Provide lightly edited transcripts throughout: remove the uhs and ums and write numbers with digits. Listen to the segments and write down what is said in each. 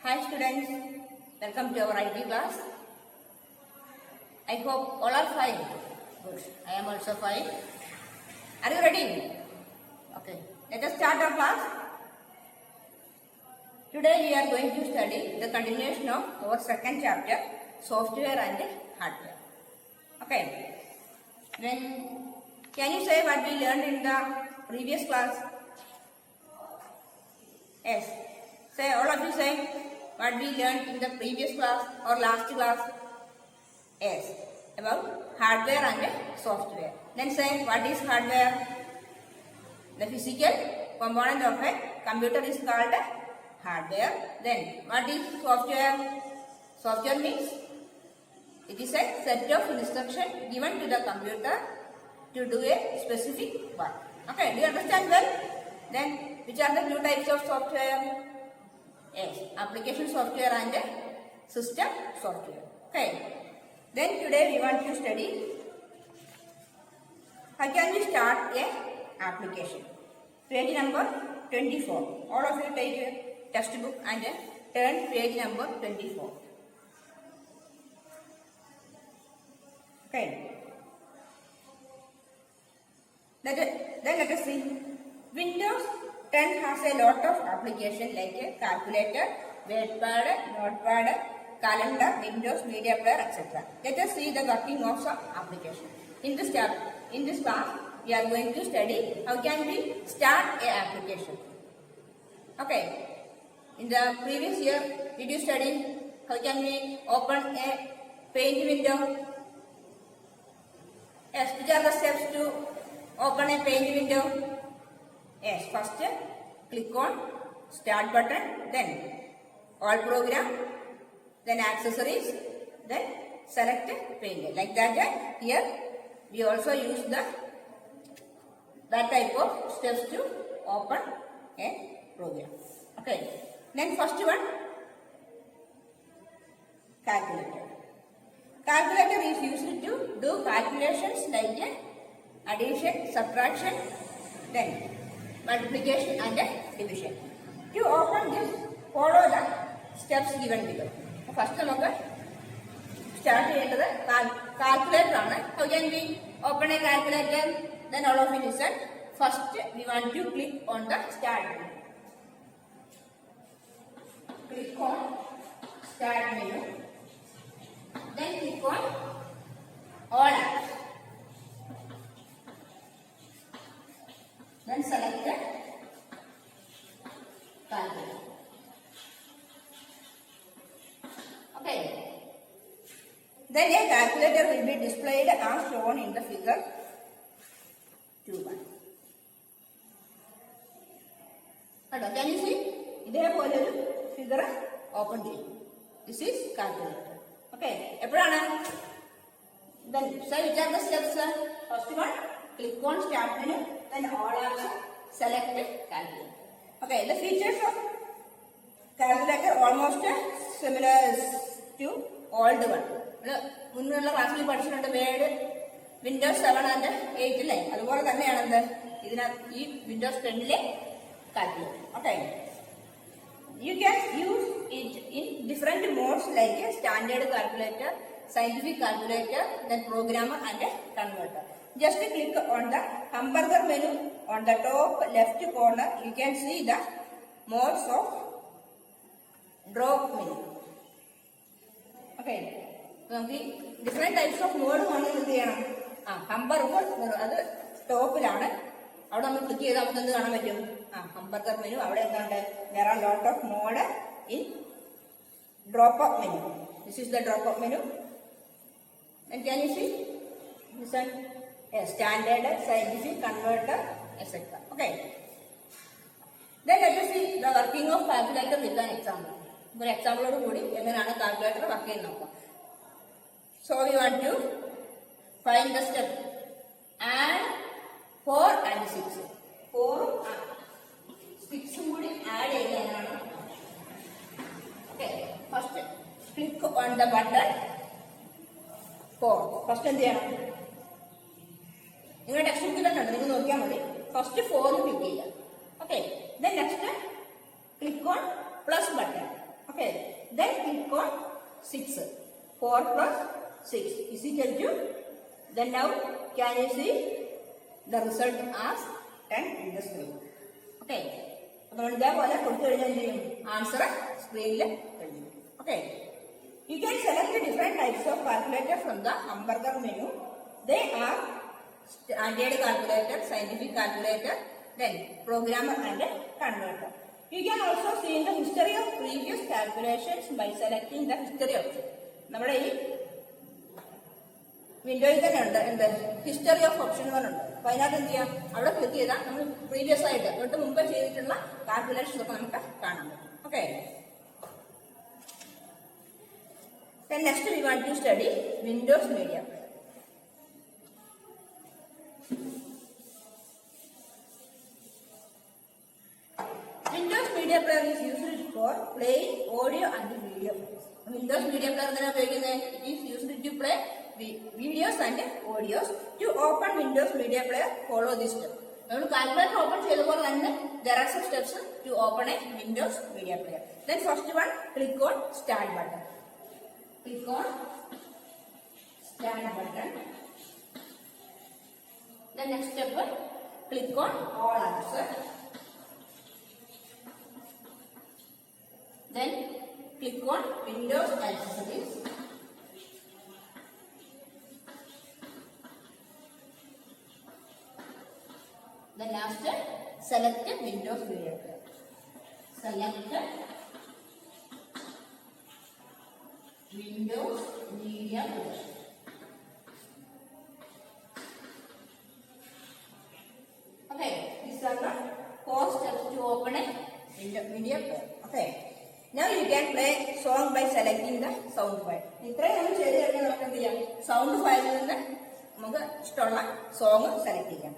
Hi students, welcome to our IT class. I hope all are fine. Good. I am also fine. Are you ready? Okay. Let us start our class. Today we are going to study the continuation of our second chapter, software and hardware. Okay. Then can you say what we learned in the previous class? Yes. Say, all of you say what we learned in the previous class or last class. Yes. About hardware and software. Then say, what is hardware? The physical component of a computer is called hardware. Then what is software? Software means it is a set of instructions given to the computer to do a specific work. Okay, do you understand well? Then which are the two types of software? Yes, application software and system software. Okay. Then today we want to study how can we start a application. Page number 24. All of you take a textbook and turn page number 24. Okay. Then let us see. Windows 10 has a lot of applications like a calculator, WordPad, Notepad, calendar, Windows, media player, etc. Let us see the working of some application. In this class, we are going to study how can we start a application. Okay. In the previous year, did you study how can we open a Paint window? Yes, which are the steps to open a Paint window? Yes, first click on Start button, then All Program, then Accessories, then select Paint. Like that, here we also use that type of steps to open a program. Okay. Then first one, calculator. Calculator is used to do calculations like addition, subtraction, then multiplication and division. To open this, follow the steps given below. First, നമുക്ക് start ചെയ്യേണ്ടത് calculator ആണ്. How can we open a calculator? Then all of you listen. First, we want to click on the start menu. Click on start menu. Then click on all apps. Then select the calculator. Okay. Then a calculator will be displayed as shown in the figure 2.1. Can you see? ഇതേപോലെ ഒരു figure open ചെയ്യും. This is calculator. Okay. എപ്പോഴാണ്? Then say which are the steps? First one, click on start menu. Then all apps, select calculator. Okay, the features of calculator almost similar to old one. മുന്നുള്ള ക്ലാസ്സിൽ പഠിച്ചിട്ടുണ്ട് word Windows 7 and 8 അല്ലേ, അതുപോലെ തന്നെയാണ് ഇതിനകത്ത് ഈ Windows 10 calculator. Okay, you can use it in different modes like standard calculator, scientific calculator, then programmer and converter. Just click on the hamburger menu on the top left corner. You can see the modes of drop menu. Okay, നമുക്ക് different types of mode ആണ് എന്ത് ചെയ്യണം. hamburger അത് ടോപ്പിലാണ്. അവിടെ നമ്മൾ click ചെയ്താൽ നമുക്ക് എന്ത് കാണാൻ പറ്റും? hamburger menu. അവിടെ എന്താണ്? there are lot of mode in drop up menu. This is the drop up menu. And can you see this one? Yes, standard, scientific, converter, etc. Okay. Then let us see the working of calculator with an example. For example, എങ്ങനെയാണ് calculator work ചെയ്യുന്നത് നോക്കാം. So we want to find the step. Add 4 and 6. 4 6 കൂടി add ചെയ്യാനാണ്. Okay. First click on the button 4. First എന്ത് ചെയ്യണം? നിങ്ങളുടെ text ബുക്കിൽ തന്നെ നിങ്ങൾ നോക്കിയാൽ മതി. ഫസ്റ്റ് 4 ക്ലിക്ക് ചെയ്യാം. Okay, then next click on plus button. Okay. Then click on 6. 4 plus 6 is equal to. Then now can you see the result as 10 in the screen? Okay. അപ്പോൾ ഇതേപോലെ കൊടുത്തു കഴിഞ്ഞാൽ എന്ത് ചെയ്യും? ആൻസർ സ്ക്രീനിൽ എഴുതും. Okay. You can select different types of calculator from the hamburger menu. They are standard calculator, scientific calculator, then programmer and converter. You can also see in the history of previous calculations by selecting the history option. നമ്മുടെ ഈ വിൻഡോയിൽ തന്നെ ഉണ്ട് എന്ത് history of option ഉണ്ട്. അപ്പൊ അതിനകത്ത് എന്ത് ചെയ്യാം? അവിടെ ക്ലിക്ക് ചെയ്താൽ നമ്മൾ പ്രീവിയസ് ആയിട്ട് തൊട്ട് മുമ്പ് ചെയ്തിട്ടുള്ള കാൽക്കുലേഷൻസ് ഒക്കെ നമുക്ക് കാണാൻ പറ്റും. Okay. Then next we want to study Windows Media Player. Windows Media Player is used for playing audio and video files. Windows Media Player എന്തിനാ ഉപയോഗിക്കുന്നത്? It is used to play videos and audios. To open Windows Media Player, follow this step. നമ്മൾ calculator open ചെയ്തപോലെ തന്നെ there are some steps to open a Windows Media Player. Then first one, click on Start button. Click on Start button. The next step, click on All Apps. Then click on Windows Accessories. The last step, select Windows Media Player. Select Windows Media Player. Okay, these are the 4 steps to open a Windows Media Player. Okay, now you can play song by selecting the sound file. ഇത്രയും നമ്മൾ ചെയ്ത് കഴിഞ്ഞാൽ നമുക്ക് എന്ത് ചെയ്യാം? Sound ഫയലിൽ നിന്ന് നമുക്ക് ഇഷ്ടമുള്ള സോങ് സെലക്ട് ചെയ്യാം.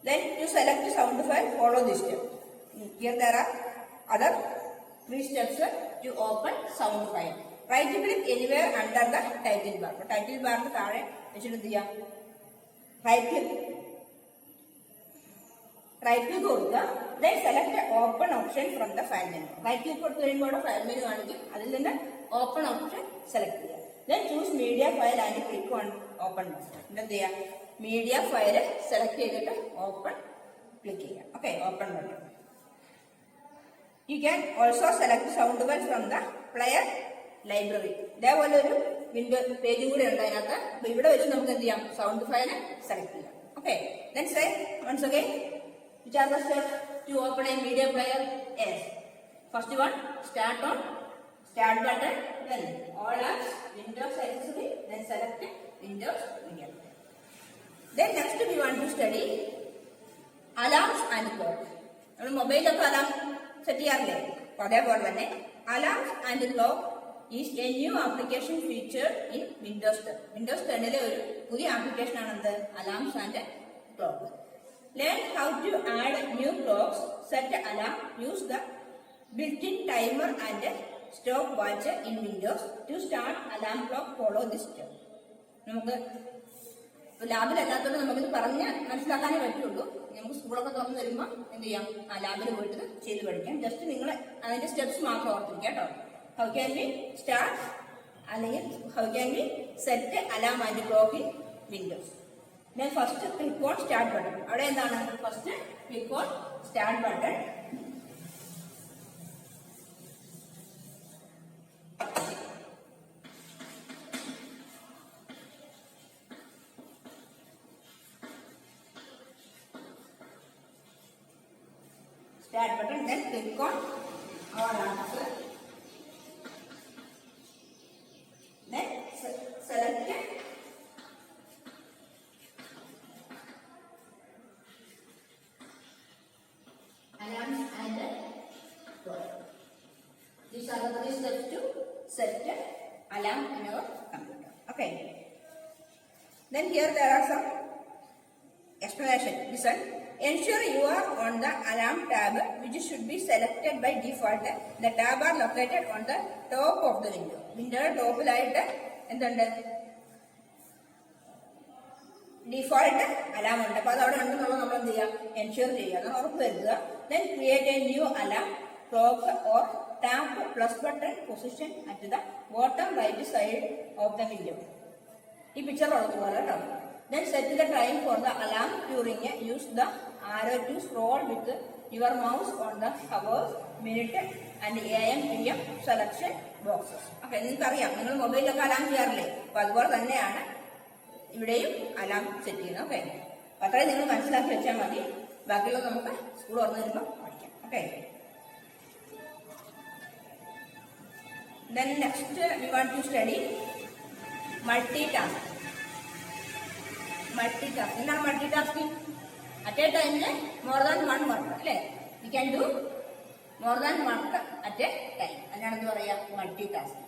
Then you select the sound file, follow this step. Here there are other 3 steps to open sound file. Right click anywhere under the title bar. Title bar താഴെ വെച്ചിട്ട് എന്ത് ചെയ്യാം? Right click കൊടുക്കുക. Then select open option from the file menu. Right click കൊടുത്തു കഴിയുമ്പോൾ file menu കാണിക്കും. അതിൽ നിന്ന് open option select ചെയ്യുക. Then choose media file and click on open. എന്ത് ചെയ്യാം? മീഡിയ ഫയൽ സെലക്ട് ചെയ്തിട്ട് ഓപ്പൺ ക്ലിക്ക് ചെയ്യാം. Okay, open button. You can also select sound file from the player library. ഇതേപോലെ ഒരു വിൻഡോ പേജും കൂടി ഉണ്ട് അതിനകത്ത്. അപ്പൊ ഇവിടെ വെച്ച് നമുക്ക് എന്ത് ചെയ്യാം? സൗണ്ട് ഫയൽ സെലക്ട് ചെയ്യാം. Okay, then say once again which are the steps to open a media player? Yes, first one, start on Start button, then all apps, Windows accessory, then select Windows Media Player. Then next we want to study alarms and clocks. നമ്മൾ മൊബൈലൊക്കെ alarm set ചെയ്യാറില്ലേ? അപ്പോൾ അതേപോലെ തന്നെ alarms and clock is a new application feature in Windows 10. Windows 10 ഒരു പുതിയ application ആണ് എന്ത്? Alarms and clock. Learn how to add new clocks, set alarm, use the built-in timer and stopwatch in Windows to start alarm clock. Follow this step. നമുക്ക് ലാബിലല്ലാത്തതുകൊണ്ട് നമുക്കിത് പറഞ്ഞ് മനസ്സിലാക്കാനേ പറ്റുള്ളൂ. നമുക്ക് സ്കൂളൊക്കെ തുറന്നു വരുമ്പോൾ എന്ത് ചെയ്യാം? ആ ലാബിൽ പോയിട്ട് ചെയ്ത് പഠിക്കാം. ജസ്റ്റ് നിങ്ങൾ അതിന്റെ സ്റ്റെപ്സ് മാത്രം ഓർത്തിരിക്കുക കേട്ടോ. ഹൗ ക്യാൻ ബി സ്റ്റാർട്ട് അല്ലെങ്കിൽ how can be set alarm and clock in Windows. ഞാൻ first click on start button. അവിടെ എന്താണ്? First click on start button. Start button, then click on All Apps. Then select Alarms and Clock. These are the 3 steps to set alarm in your computer. Okay. Then here there are some explanation. Listen. Ensure you are on the alarm tab, which should be selected by default. The tab are located on the top of the window. Window ടോപ്പിലായിട്ട് എന്തുണ്ട്? Default alarm ഉണ്ട്. അപ്പൊ അത് അവിടെ ഉണ്ടെന്നുള്ളത് നമ്മൾ എന്ത് ചെയ്യുക? Ensure ചെയ്യുക, ഉറപ്പ് വരുത്തുക. Then create a new alarm, clock or tap plus button position at the bottom right side of the window. ഈ പിക്ചർ ഉള്ളതുപോലെ കേട്ടോ. Then set the time for the alarm to ring. Use the arrow to scroll with your mouse on the hours, minute and AM PM selection boxes. Okay, നിങ്ങൾക്കറിയാം, നിങ്ങൾ മൊബൈലിലൊക്കെ alarm ചെയ്യാറില്ലേ? അപ്പൊ അതുപോലെ തന്നെയാണ് ഇവിടെയും alarm set ചെയ്യുന്നത്. Okay, അത്രയും നിങ്ങൾ മനസ്സിലാക്കി വെച്ചാൽ മതി. ബാക്കിയുള്ളത് നമുക്ക് സ്കൂൾ തുറന്നു വരുമ്പോൾ പഠിക്കാം. Okay, then next we want to study multitask. എന്താണ് മൾട്ടിടാസ്കിംഗ്? അറ്റ് എ ടൈമിൽ മോർ ദാൻ വൺ വർക്ക് അല്ലേ? We can do more than work at a time. അതിനാണ് എന്ത് പറയാ? മൾട്ടിടാസ്കിംഗ്.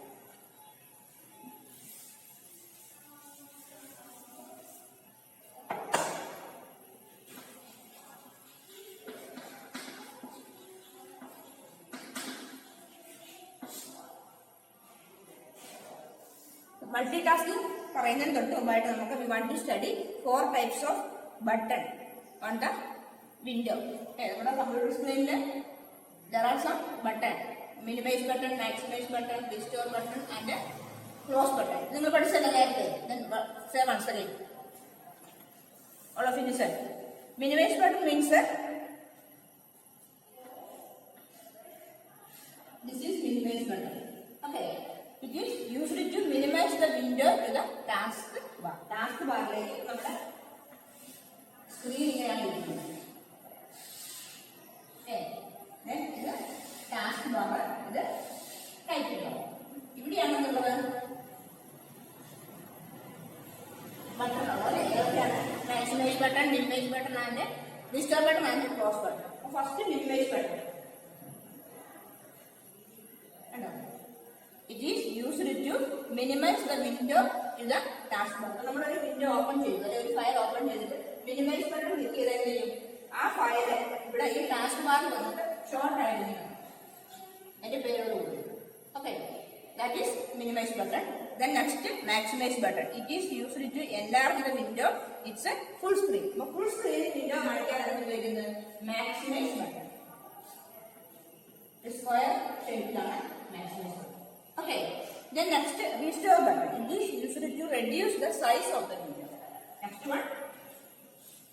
മൾട്ടിടാസ്കിംഗ് പറയുന്നതിന് തൊട്ട് മുമ്പായിട്ട് നമുക്ക് we want to study 4 types of button on the window. നമ്മുടെ കമ്പ്യൂട്ടർ സ്ക്രീനിൽ there are some button, minimize button, maximize button, restore button and close button. നിങ്ങൾ പഠിച്ചല്ലോ നേരത്തെ. Then say once again. All of you listen. Minimize button means this is minimize button. Okay. It is used to minimize the window to the task bar. Task ബാറിലേക്ക് നമ്മുടെ screen ഇങ്ങനെയാണ് ഇരിക്കുന്നത്. ഇത് task bar, ഇത് title bar. ഇവിടെയാണെന്നുള്ളത് button ഉള്ളത്. ഏതൊക്കെയാണ്? Maximise button, minimise button and restore button and close button. First minimise button. It is used to minimize the window in the taskbar. നമ്മളൊരു window open ചെയ്തു, അല്ലെങ്കിൽ ഒരു ഫയൽ ഓപ്പൺ ചെയ്തിട്ട് minimise button click ചെയ്താൽ എന്ത് ചെയ്യും? ആ ഫയൽ ഇവിടെ ഈ ടാസ്ക് ബാറിൽ വന്നിട്ട് ഷോർട്ട് ആയിരിക്കും എന്റെ പേരോട് കൂടി. Okay, that is minimise button. Then next, maximize button. It is used to enlarge the window. It's a full screen. അപ്പോൾ ഫുൾ സ്ക്രീൻ വിൻഡോ കാണിക്കാനാണ് ഉപയോഗിക്കുന്നത് മാക്സിമൈസ് ബട്ടൺ. സ്ക്വയർ ഷേപ്പിലാണ് maximise button. Okay, then next, restore button. It is used to reduce the size of the window. Next one,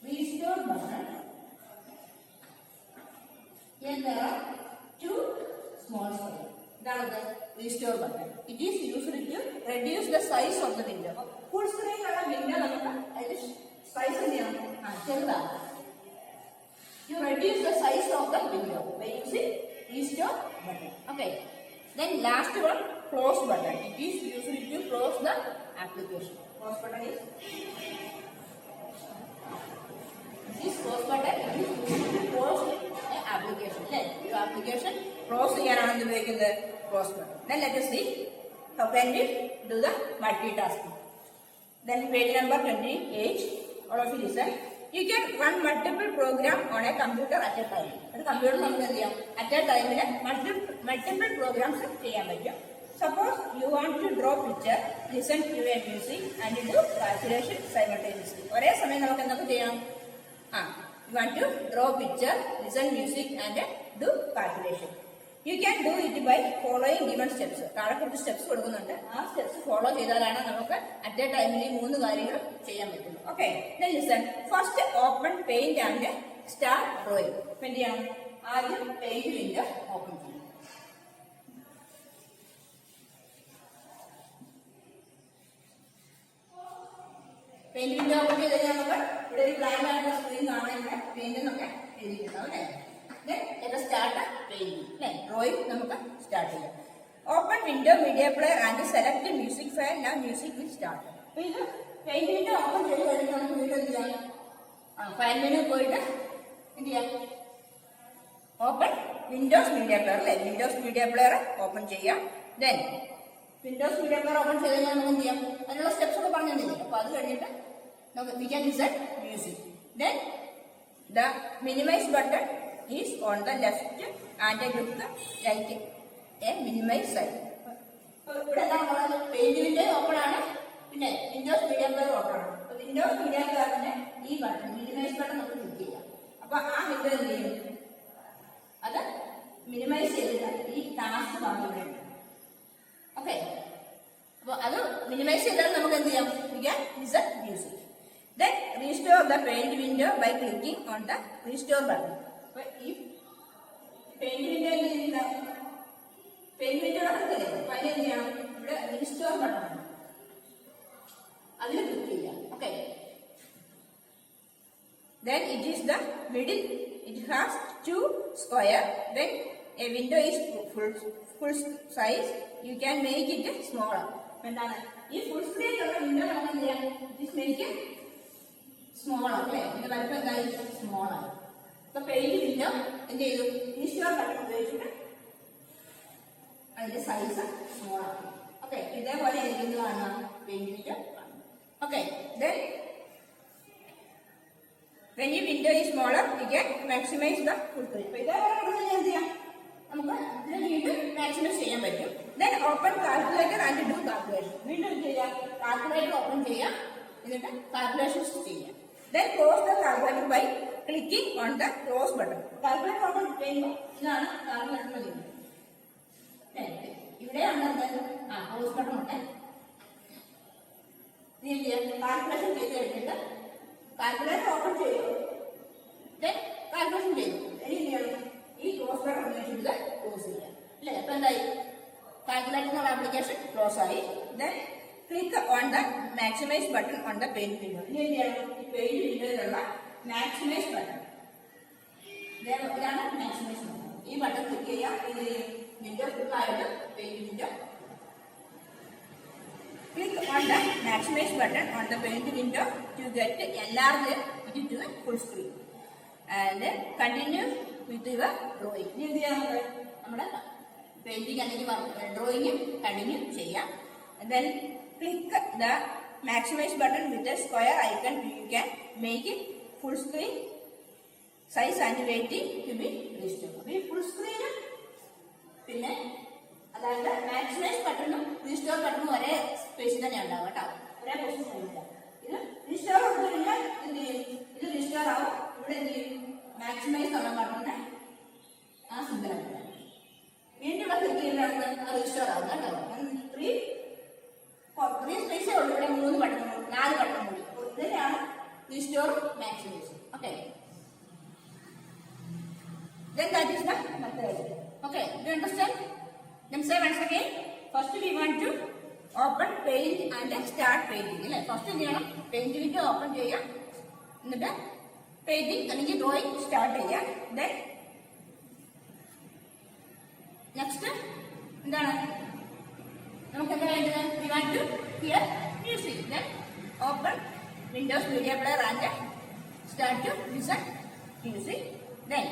restore button. Here there are two small squares. That is the restore button. It is used to reduce the size of the window. Full screen ulla window namukku adu size eniyanu cherudana. You reduce the size of the window by using restore button. Okay. Then last one, close button. It is used to close the application. Close button is this close button. It is used to close the application. Then your application close cheyananu ഉപയോഗിക്കുന്നത് close button. Then let us see how can we do the multitasking. Then page number 28. All of you listen. You can run multiple program on a computer at a time. ഒരു computer നമുക്ക് എന്ത് ചെയ്യാം? At a ടൈമിൽ multiple programs ചെയ്യാൻ പറ്റും. Suppose you want to draw picture, listen to a music and do calculation simultaneously. ഒരേ സമയം നമുക്ക് എന്തൊക്കെ ചെയ്യണം? You want to draw picture, listen music and do calculation. You can do it by following given steps. താഴെ കുറച്ച് steps കൊടുക്കുന്നുണ്ട്. ആ steps follow ചെയ്താലാണ് നമുക്ക് അറ്റ് എ ടൈമിൽ ഈ 3 കാര്യങ്ങൾ ചെയ്യാൻ പറ്റുള്ളൂ. Okay, then listen. First open paint and start drawing. എന്ത് ചെയ്യണം? ആദ്യം പെയിന്റ് വിൻഡോ ഓപ്പൺ ചെയ്യണം. പെയിന്റ് വിൻഡോ ഓപ്പൺ ചെയ്ത് കഴിഞ്ഞാൽ നമുക്ക് ഇവിടെ ഒരു ബ്ലാങ്ക് ആയിട്ടുള്ള സ്ക്രീൻ കാണാനുള്ള പെയിന്റ് എന്നൊക്കെ എഴുതിയിട്ടുണ്ടാവും അല്ലേ? Start painting. ഡ്രോയിങ് നമുക്ക് സ്റ്റാർട്ട് ചെയ്യാം. Open window media Player and select music file. Now music will start. അപ്പൊ ഇത് പെയിന്റ് വിൻഡോ ഓപ്പൺ ചെയ്ത് കഴിഞ്ഞാൽ നമുക്ക് വീണ്ടും എന്ത് ചെയ്യാം? ഫയൽ മെനു പോയിട്ട് എന്ത് ചെയ്യാം? ഓപ്പൺ വിൻഡോസ് മീഡിയ പ്ലെയർ അല്ലെ? വിൻഡോസ് മീഡിയ പ്ലെയർ ഓപ്പൺ ചെയ്യാം. Then Windows Media player open ചെയ്ത് കഴിഞ്ഞാൽ നമുക്ക് എന്ത് ചെയ്യാം? അതിനുള്ള സ്റ്റെപ്സ് ഒക്കെ പറഞ്ഞു തന്നില്ലേ? അപ്പൊ അത് കഴിഞ്ഞിട്ട് നമുക്ക് we can listen music. Then the minimise button is on the left and look like a minimize side. ഇവിടെ എന്താണ്? പെയിന്റ് വിൻഡോ ഓപ്പൺ ആണ്, പിന്നെ വിൻഡോസ് മീഡിയ പ്ലെയർ ഓപ്പൺ ആണ്. അപ്പൊ വിൻഡോസ് മീഡിയ പ്ലെയറിന്റെ ഈ ബട്ടൺ മിനിമൈസ് ബട്ടൺ നമുക്ക് ക്ലിക്ക് ചെയ്യാം. അപ്പൊ ആ വിൻഡോ എന്ത് ചെയ്യും? അത് മിനിമൈസ് ചെയ്തിട്ട് ഈ ടാസ്ക് ഭാഗം. ഓക്കെ, അപ്പോൾ അത് മിനിമൈസ് ചെയ്താൽ നമുക്ക് എന്ത് ചെയ്യാം? We can listen music. Then restore the paint window by clicking on the restore button. അപ്പോൾ ഈ പെയിന്റ് വിൻഡോ പെയിന്റ് വിൻഡോ നടക്കില്ലേ? അപ്പോൾ അതിന് എന്ത് ചെയ്യണം? ഇവിടെ റീസ്റ്റോർ ബട്ടൺ ആണ്, അതിൽ ക്ലിക്ക് ചെയ്യാം. Okay, then it is the middle, it has two square. When a window is full size, you can make it smaller. എന്താണ് ഈ ഫുൾ സ്ക്രീൻ ഉള്ള വിൻഡോ നമുക്ക് എന്ത് ചെയ്യാം? Just make it smaller. അല്ലേ, ഇതിന്റെ വലുപ്പം എന്തായി? സ്മോളർ. ഇപ്പൊ പെയിന്റ് വിൻഡോ എന്ത് ചെയ്തു? റീസ്റ്റോർ ബട്ടൺ ഉപയോഗിച്ചിട്ട് അതിന്റെ സൈസ് സ്മോളർ. ഓക്കെ, ഇതേപോലെ എനിക്ക് കാണാം paint window. Okay, then when your window is smaller, you can maximize the full screen. അപ്പോൾ ഇതേപോലെ എന്ത് ചെയ്യാം? നമുക്ക് ഇതിനെ വീണ്ടും മാക്സിമൈസ് ചെയ്യാൻ പറ്റും. Then open calculator and do calculation. വീണ്ടും എന്ത് ചെയ്യാം? കാൽക്കുലേറ്റർ ഓപ്പൺ ചെയ്യാം, എന്നിട്ട് കാൽക്കുലേഷൻസ് ചെയ്യാം. Then close the calculator by clicking on the close button. Calculator open ചെയ്യുമ്പോൾ ഇതാണ് കാൽക്കുലേറ്റർ ചെയ്യുന്നത്. ഇവിടെയാണ് ക്ലോസ് ബട്ടൺ ഉണ്ട്. ഇത് എന്ത് ചെയ്യാം? കാൽക്കുലേഷൻ ചെയ്ത് കഴിഞ്ഞിട്ട് കാൽക്കുലേറ്റർ ഓപ്പൺ ചെയ്തു, കാൽക്കുലേഷൻ ചെയ്തു. ഇനി എന്ത് ചെയ്യണം? ഈ ക്ലോസ് ബട്ടൺ ഉപയോഗിച്ചിട്ട് ക്ലോസ് ചെയ്യാം. അല്ലേ, അപ്പൊ എന്തായി? കാൽക്കുലേറ്റർ എന്നുള്ള ആപ്ലിക്കേഷൻ ക്ലോസ് ആയി. Then click on the maximise button on the paint window. ഇനി എന്ത് ചെയ്യണം? ഈ പെയിന്റ് വിൻഡോയിലുള്ള മാക്സിമൈസ് ബട്ടൺ, ഇതാണ് മാക്സിമൈസ് ബട്ടൺ. ഈ ബട്ടൺ ക്ലിക്ക് ചെയ്യാം. ഇത് വിൻഡോ ഫുൾ ആയിട്ട് paint window. Click on the maximize button on the paint window to get enlarged it to full screen and continue with your drawing. ഇനി എന്ത് ചെയ്യാം? നമ്മുടെ painting അല്ലെങ്കിൽ ഡ്രോയിങ് കണ്ടിന്യൂ ചെയ്യാം. Then click the maximize button with the square icon. You can make it full screen size and waiting to be restored. അപ്പോൾ ഈ full screen പിന്നെ അതായത് മാക്സിമൈസ് ബട്ടണും റീസ്റ്റോർ ബട്ടണും ഒരേ സ്പേസിൽ തന്നെ ഉണ്ടാവും കേട്ടോ, ഒരേ പൊസിഷൻ ആയിരിക്കാം. ഇത് റീസ്റ്റോർ കൊടുത്തു കഴിഞ്ഞാൽ എന്ത് ചെയ്യും? ഇത് റീസ്റ്റോർ ആവും. ഇവിടെ എന്ത് ചെയ്യും? മാക്സിമൈസ് ഉള്ള ബട്ടണിനെ ആ സിമ്പിളായിട്ട് വീണ്ടും ഇവിടെ ക്ലിക്ക് ചെയ്യുമ്പോഴാണ് അത് റീസ്റ്റോർ ആവും കേട്ടോ. ത്രീ സ്പേസേ ഉള്ളൂ, ഇവിടെ 3 ബട്ടൺ 4 ബട്ടൺ കൂടി. ഇതിനെയാണ് restore maximise. Okay, then that is the method. Okay, do you understand? Then say once again. First we want to open paint and start painting. അല്ലേ, ഫസ്റ്റ് എന്ത് ചെയ്യണം? പെയിന്റ് വിൻഡോ ഓപ്പൺ ചെയ്യാം, എന്നിട്ട് painting അല്ലെങ്കിൽ drawing start ചെയ്യാം. Then next എന്താണ് നമുക്ക് എന്താ വേണ്ടത്? We want to hear music. Then open Windows Media Player and start to listen music. Then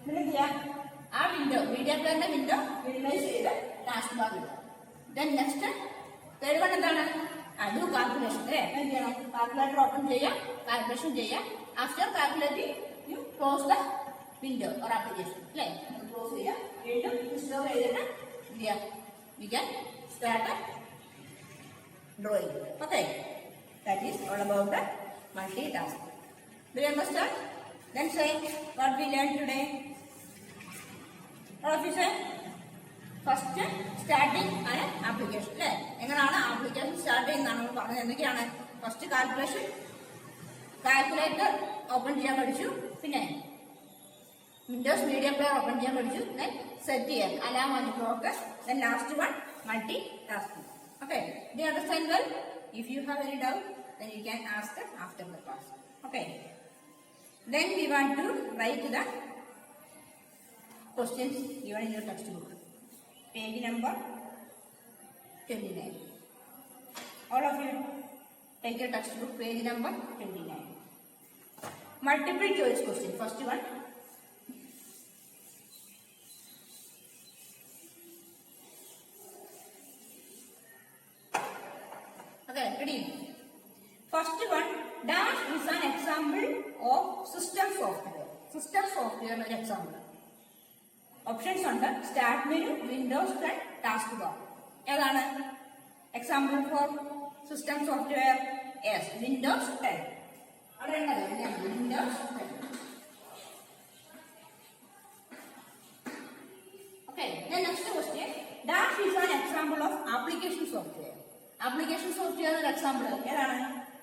എന്ത് ചെയ്യാം? ആ വിൻഡോ മീഡിയ പ്ലെയറിന്റെ വിൻഡോ മിനിമൈസ് ചെയ്ത് ടാസ്ക് ബാർ ഇടുക. ദെൻ നെക്സ്റ്റ് തേർഡ് വൺ എന്താണ്? Do calculation. എന്ത് ചെയ്യണം? കാൽക്കുലേറ്റർ ഓപ്പൺ ചെയ്യാം, കാൽക്കുലേഷൻ ചെയ്യാം. After calculating you close the window or application. അല്ലേ, ക്ലോസ് ചെയ്യാം. വീണ്ടും റീസ്റ്റോർ ചെയ്തിട്ട് എന്ത് ചെയ്യാം? We can start drawing. Okay, that is all about the multitask. Do you understand? Then say what we learned today. All of you say first starting an application. അല്ലേ, എങ്ങനെയാണ് application start ചെയ്യുന്നതാണ് നമ്മൾ പറഞ്ഞത്. എന്തൊക്കെയാണ്? First calculator open ചെയ്യാൻ പഠിച്ചു, പിന്നെ Windows Media player open ചെയ്യാൻ പഠിച്ചു, ദെൻ സെറ്റ് ചെയ്യാൻ alarm and clock, then last one multi tasking. Okay, do you understand well? If you have any doubt, then you can ask them after the class. Okay, then we want to write the questions given in your textbook. Page number 29. All of you take your textbook, page number 29. Multiple choice question. First one. Okay, ready? First one, dash is an example of system software. System software is an example. Options under start menu, Windows 10, taskbar. ഏതാണ് example for system software? Yes, Windows 10. അവിടെ ഉണ്ടല്ലോ Windows 10.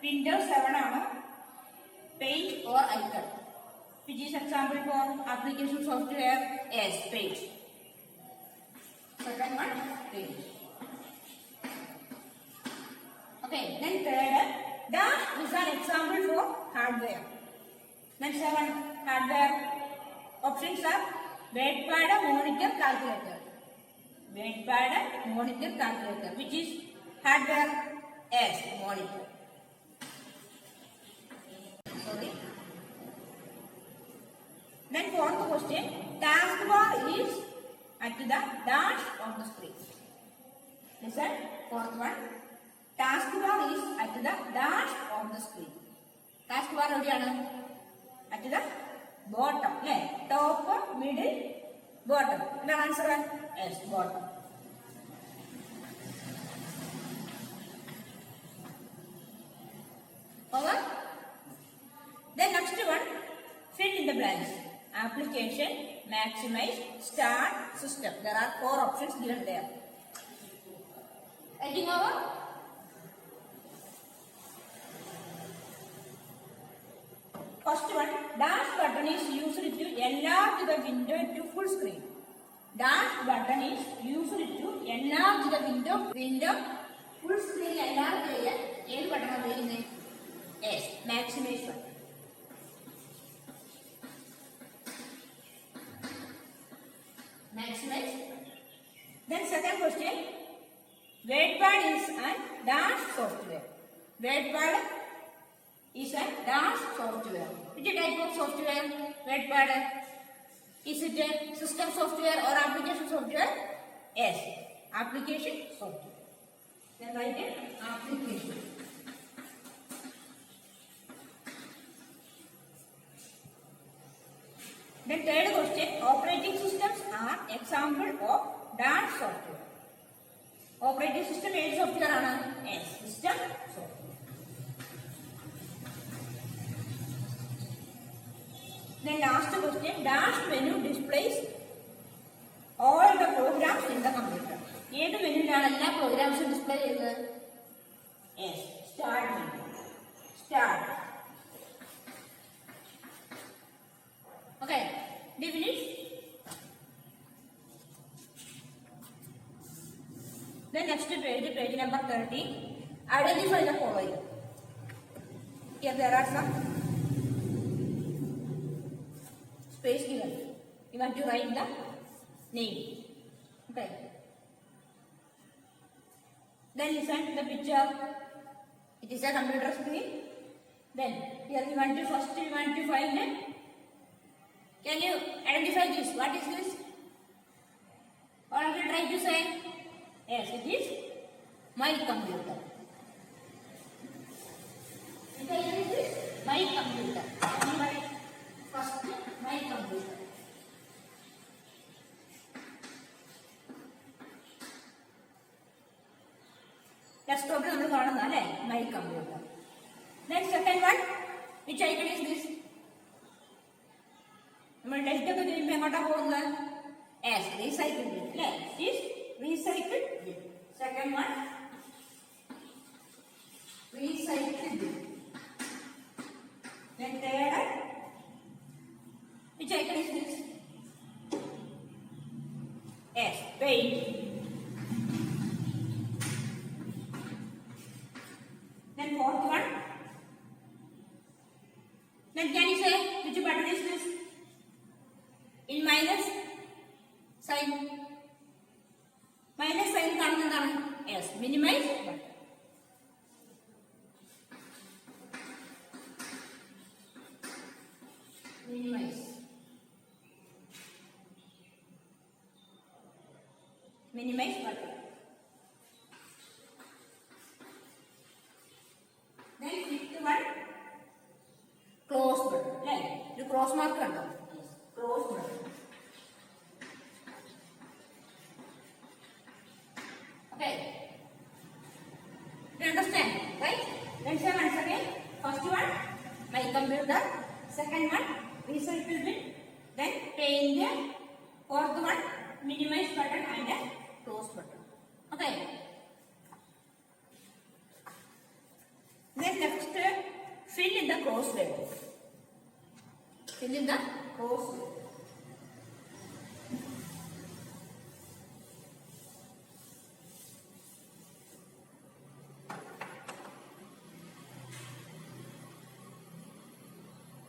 Windows 7 ആണ്. Paint or icon. Which is example for application software? Yes, Paint. Second one, Paint. Okay, then third, dash is an example for hardware. Then 7, hardware. Options are WordPad, monitor, calculator. WordPad, monitor, calculator. Which is hardware? Yes, monitor. Sorry. Then fourth question, taskbar is at the dash of the screen. Listen, fourth one, taskbar is at the dash of the screen. Taskbar എവിടെയാണ്? At the bottom, അല്ലേ? Top, middle, bottom. എന്താണ് answer? Yes, bottom. Over. Then next one, fill in the blanks. Application, maximize, start, system. There are 4 options given there. Heading over. First one, dash button is used to enlarge the window to full screen. Dash button is used to enlarge the window full screen enlarge ചെയ്യാൻ ഏത് button ഉപയോഗിക്കുന്നത്? Yes, maximize button. Maximize. Then second question, WordPad is a dash software. WordPad is a dash software. Which type of software? WordPad. Is it a system software or application software? Yes, application software. Then write it, application. Then third question, operating systems are example of dash software. Operating system ഏത് software ആണ്? Yes, system software. Then last question, dash menu displays all the programs in the computer. ഏത് മെനുവിലാണ് എല്ലാ പ്രോഗ്രാംസും display ചെയ്യുന്നത്? Yes, start menu. Start. Okay, did you finish? Then next page, page number 30. Identify the following. Here there are some space given. You want to write the name. Okay. Then listen to the picture. It is a computer screen. Then here we want to find it. Can you identify this? What is this? What are you trying to say? Yes, it is my computer. What is this? My computer. First, my computer. Desktop നമ്മൾ കാണുന്ന അല്ലേ? My computer. Then second one, which icon is this? നമ്മൾ delta ഒക്കെ ചെയ്യുമ്പോൾ എങ്ങോട്ടാ പോകുന്നത്? Yes, recycle bin. അല്ലേ? Is recycle bin. Second one, recycle bin. Then third, which icon is this? Yes, paint. Then fourth one. Then can you say which button is this? In minus sign. Minus sign കാണുന്നതാണ്. Yes, minimize button. Minimize. Minimize button. Then fifth one, close button. Right? The cross mark കണ്ടോ? Close button. Okay. You understand, right? Then say once again. First one, my computer. Second one, recycle bin. Then paint. Fourth one, minimize button and a close button. Okay. Then next in the crossword. Fill in the crossword.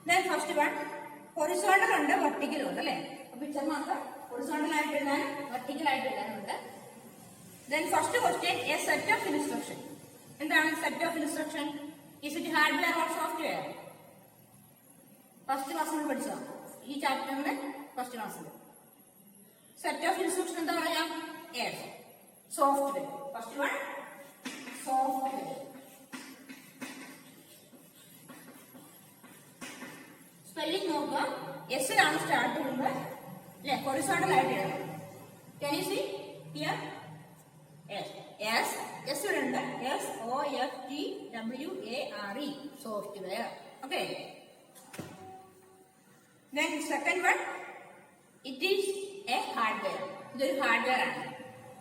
Then first one, horizontal and vertical ഉണ്ട് അല്ലേ? Picture മാത്രം horizontal ആയിട്ട് എഴുതാനും vertical ആയിട്ട് എഴുതാനും ഉണ്ട്. Then first question, a set of instruction. എന്താണ് set of instruction? Is it hardware or software? First class നമ്മൾ പഠിച്ചോ ഈ ചാപ്റ്ററിന്റെ ഫസ്റ്റ് ക്ലാസ്സിൽ. Set of instruction എന്താ പറയാ? Yes, software. First one, software. Spelling നോക്കുക. എസിലാണ് സ്റ്റാർട്ട് ചെയ്യുന്നത് അല്ലെ? ഹൊറിസോണ്ടൽ ആയിട്ട് എഴുതണം. Can you see here? Yes. Yes. Yes ഉണ്ട്. SOFTWARE. Software. Okay. Then second one, it is a hardware. ഇതൊരു ഹാർഡ്വെയർ ആണ്.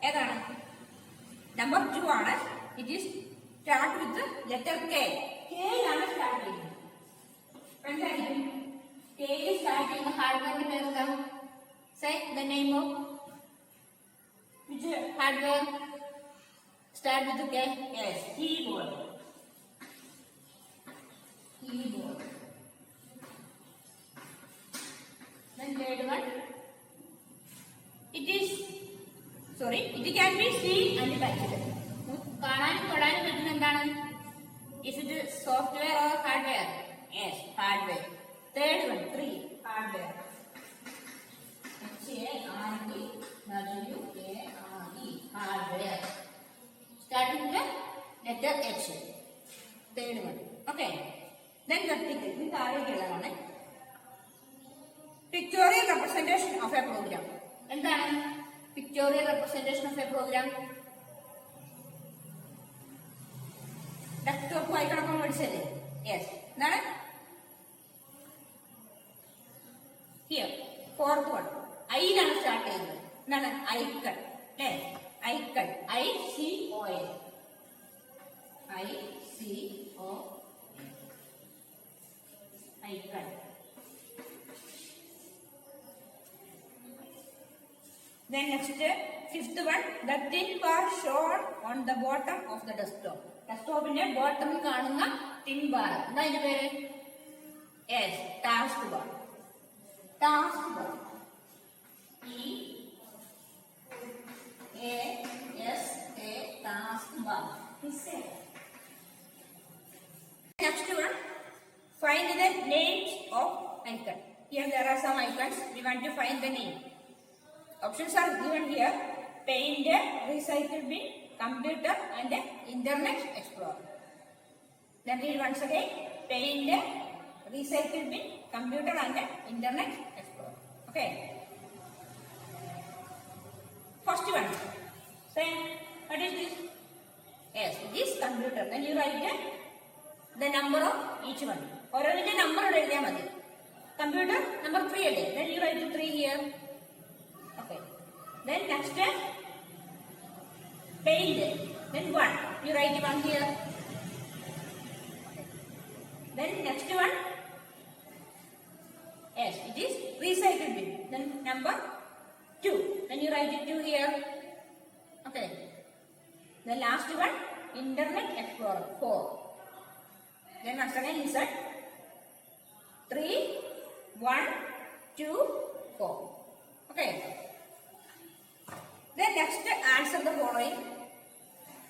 ഏതാണ്? നമ്പർ 2 ആണ്. It is start with the letter K. K ലാണ് സ്റ്റാർട്ട് ചെയ്യുന്നത്. എന്തായിരിക്കും? K is start ചെയ്യുന്ന ഹാർഡ്വെയറിന്റെ പേര് എന്താണ്? Say the name of which hardware start with the K? Yes, keyboard. Keyboard. Then third one, it can be seen and touched. കാണാനും തൊടാനും പറ്റുന്ന എന്താണ്? Is it software or hardware? Yes, hardware. Third one, 3, hardware. HARDWARE, hardware. Starting with the letter H. Third one. Okay. Then vertical. This is pictorial representation of a program. എന്താണ് pictorial representation of a program? Desktop വായിക്കണമോ പഠിച്ചല്ലേ? Yes. എന്താണ്? Here fourth one, ഐയിലാണ് start ചെയ്യുന്നത്. എന്താണ്? Icon അല്ലേ? Icon, ICON, icon. Then next, fifth one, the thin bar shown on the bottom of the desktop. Desktopന്റെ ബോട്ടമിൽ കാണുന്ന thin bar. എന്താ ഇതിന്റെ പേര്? Yes, task bar. Task bar. TASK, task bar. Next one, find the names of icon. Here there are some icons. We want to find the name. Options are given here: Paint, Recycle Bin, Computer, and Internet Explorer. Then read once again: Paint, Recycle Bin, Computer, and Internet Explorer. Okay. First one. Say, what is this? Yes, this computer. Then you write the number of each one. Or a number of computer number 3 again. Then you write 3 here. Okay. Then next, paint. Then 1. You write 1 here. Okay. Then next one. Yes, it is recycle bin. Then number 2. Then you write it 2 here. Okay. The last one, Internet Explorer 4. Then once again insert 3, 1, 2, 4. Okay. Then next, answer the following.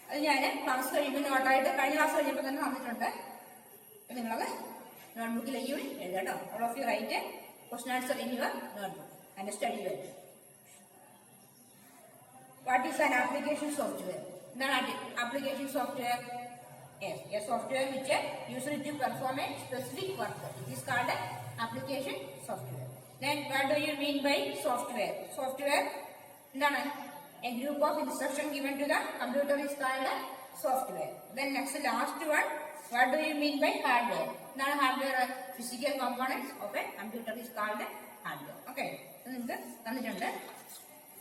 അത് ഞാൻ class കഴിയുമ്പോൾ നോട്ടായിട്ട് കഴിഞ്ഞ class കഴിഞ്ഞപ്പോൾ തന്നെ തന്നിട്ടുണ്ട്. നിങ്ങളത് നോട്ട്ബുക്കിലേക്ക് എഴുതാട്ടോ. All of you write question answer in your notebook and study well. What is an application software? Application software, yes, a software which uses it to perform a specific work. It is called application software. Then what do you mean by software? Software, a group of instructions given to the computer is called software. Then next, last one, what do you mean by hardware? Hardware, physical components of a computer is called hardware. Okay,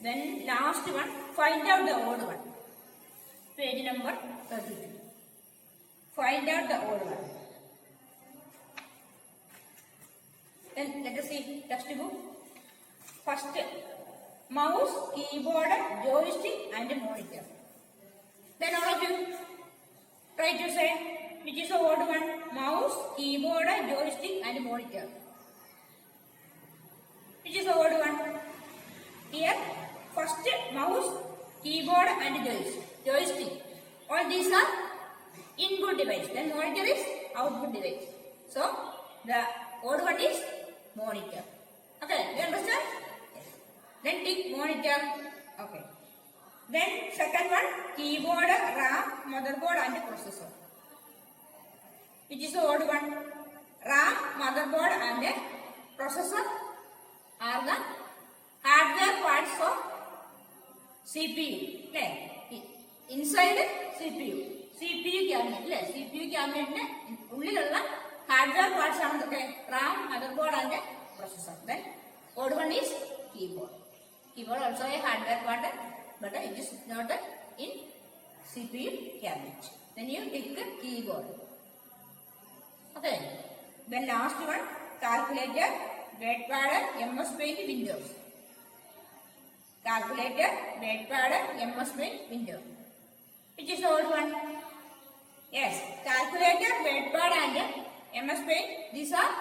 then last one, find out the odd one. Page number 32. Find out the odd one. Then let us see textbook. First, mouse, keyboard, joystick and monitor. Then all of you try to say which is the odd one. Mouse, keyboard, joystick and monitor. Which is the odd one? Here, first mouse, keyboard and joystick. All these are input device. Then monitor is output device. So the odd one is monitor. Okay, you understand? Yes. Then tick monitor. Okay. Then second one, keyboard, RAM, motherboard and processor. Which is the odd one? RAM, motherboard and processor are the hardware parts of CPU. Inside CPU. CPU cabinet. CPU cabinet ഉള്ളിലുള്ള hardware parts ആണ് ഇതൊക്കെ. RAM, motherboard and processor. Then odd one is keyboard. Keyboard also a hardware part, but it is not in CPU cabinet. Then you tick keyboard. Okay. Then last one, calculator, Notepad, MS Paint, Windows. Calculator, Notepad, MS Paint, Windows. Which is the old one? Yes, calculator, Notepad and MS Paint. These are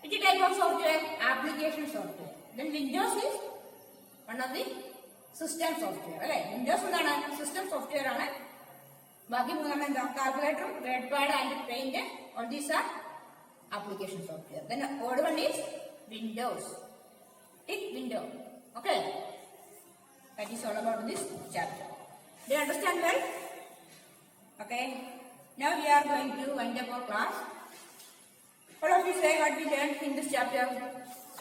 which type of software? Application software. Then Windows is one of the system software. Right? Windows is system software. Baki മൂന്നെണ്ണം calculator, Notepad and Paint. All these are application software. Then odd one is Windows. Tick window. Okay. That is all about this chapter. Do you understand well? Okay. Now we are going to wind up our class. All of you say what we learned in this chapter.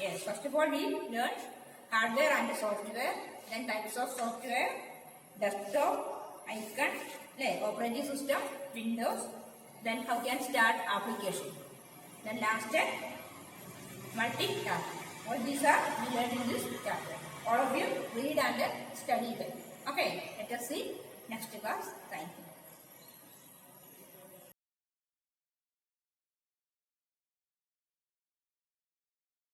Yes. First of all, we learned hardware and software. Then types of software, desktop, icon, operating system, Windows. Then how can start application. Then last multitask. All these are we learned in this chapter. All of you read and study them. Okay, let us see next class. Thank you.